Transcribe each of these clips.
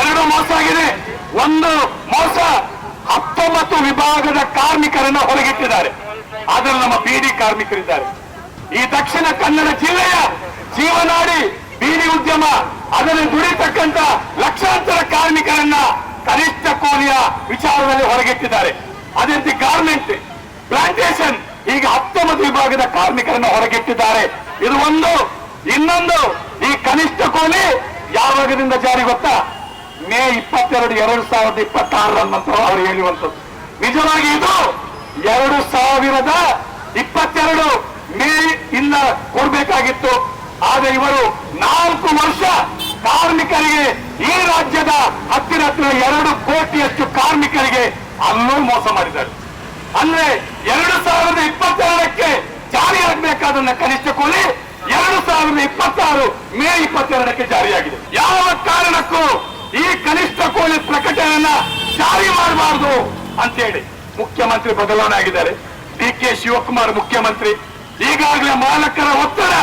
ಎರಡು ಮೋಸ ಆಗಿದೆ. ಒಂದು ಮೋಸ 19 ವಿಭಾಗದ ಕಾರ್ಮಿಕರನ್ನ ಹೊರಗಿಟ್ಟಿದ್ದಾರೆ. ಅದರಲ್ಲಿ ನಮ್ಮ ಬೀಡಿ ಕಾರ್ಮಿಕರಿದ್ದಾರೆ. ಈ ದಕ್ಷಿಣ ಕನ್ನಡ ಜಿಲ್ಲೆಯ ಜೀವನಾಡಿ ಬೀಡಿ ಉದ್ಯಮ, ಅದನ್ನು ದುಡಿತಕ್ಕಂತ ಲಕ್ಷಾಂತರ ಕಾರ್ಮಿಕರನ್ನ ಕನಿಷ್ಠ ಕೂಲಿಯ ವಿಚಾರದಲ್ಲಿ ಹೊರಗಿಟ್ಟಿದ್ದಾರೆ. ಅದೇ ರೀತಿ ಗಾರ್ಮೆಂಟ್, ಪ್ಲಾಂಟೇಶನ್, ಈಗ 19 ವಿಭಾಗದ ಕಾರ್ಮಿಕರನ್ನ ಹೊರಗಿಟ್ಟಿದ್ದಾರೆ. ಇದು ಒಂದು. ಇನ್ನೊಂದು, ಈ ಕನಿಷ್ಠ ಕೂಲಿ ಯಾವಾಗದಿಂದ ಜಾರಿ ಗೊತ್ತಾ? ಮೇ 22, 2026 ನಂತರ ಅವರು ಹೇಳುವಂಥದ್ದು. ನಿಜವಾಗಿ ಇದು 2022 ಮೇ ಇಂದ ಕೊಡಬೇಕಾಗಿತ್ತು. ಆದ್ರೆ ಇವರು 4 ವರ್ಷ ಕಾರ್ಮಿಕರಿಗೆ, ಈ ರಾಜ್ಯದ ಹತ್ತಿರ 2 ಕೋಟಿಯಷ್ಟು ಕಾರ್ಮಿಕರಿಗೆ ಅಲ್ಲೂ ಮೋಸ ಮಾಡಿದ್ದಾರೆ. ಅಂದ್ರೆ 2022ಕ್ಕೆ ಜಾರಿಯಾಗಬೇಕಾದನ್ನ ಕನಿಷ್ಠ ಕೂಲಿ 2026 ಮೇ 22ಕ್ಕೆ ಜಾರಿಯಾಗಿದೆ. ಯಾವ ಕಾರಣಕ್ಕೂ ಈ ಕನಿಷ್ಠ ಕೂಲಿ ಪ್ರಕಟಣೆಯನ್ನ ಜಾರಿ ಮಾಡಬಾರದು ಅಂತೇಳಿ ಮುಖ್ಯಮಂತ್ರಿ ಬದಲಾವಣೆ ಆಗಿದ್ದಾರೆ. DK ಶಿವಕುಮಾರ್ ಮುಖ್ಯಮಂತ್ರಿ. ಈಗಾಗಲೇ ಮಾಲಕರ ಒತ್ತಡ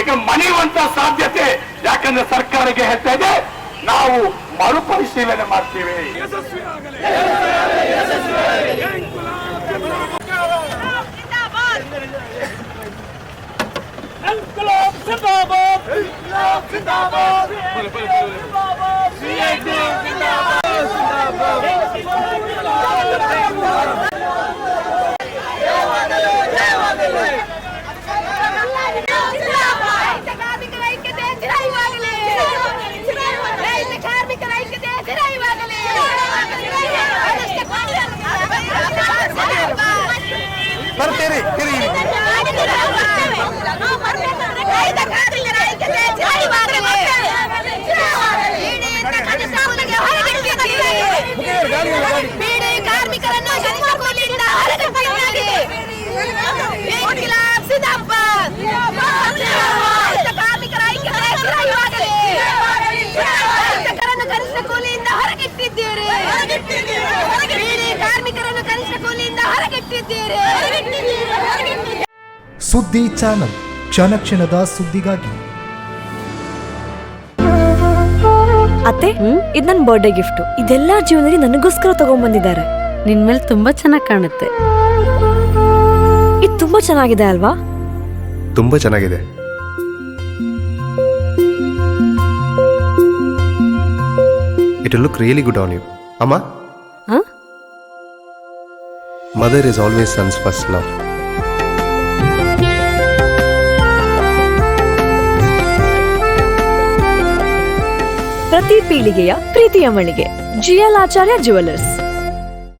ಈಗ ಮಣಿಯುವಂತ ಸಾಧ್ಯತೆ. ಯಾಕಂದ್ರೆ ಸರ್ಕಾರಕ್ಕೆ ಹೇಳ್ತಾ ಇದೆ, ನಾವು ಮರುಪರಿಶೀಲನೆ ಮಾಡ್ತೀವಿ. ಸುದ್ದಿ ಚಾನಲ್, ಕ್ಷಣ ಕ್ಷಣದ ಸುದ್ದಿಗಾಗಿ. ಅತ್ತೆ, ಇದು ನನ್ನ ಬರ್ಡೇ ಗಿಫ್ಟ್. ಇದೆಲ್ಲ ಜೀವನದಲ್ಲಿ ನನಗೋಸ್ಕರ ತಗೊಂಡ್ಬಂದಿದ್ದಾರೆ. ನಿನ್ ಮೇಲೆ ತುಂಬಾ ಚೆನ್ನಾಗಿ ಕಾಣುತ್ತೆ. ಇದು ತುಂಬಾ ಚೆನ್ನಾಗಿದೆ ಅಲ್ವಾ? ತುಂಬಾ ಚೆನ್ನಾಗಿದೆ. It will look really good on you. Amma? Huh? Mother is always son's first love. ಪ್ರತಿ ಪೀಳಿಗೆಯ ಪ್ರೀತಿಯ ಮಳಿಗೆ GL ಆಚಾರ್ಯ ಜ್ಯುವೆಲರ್ಸ್.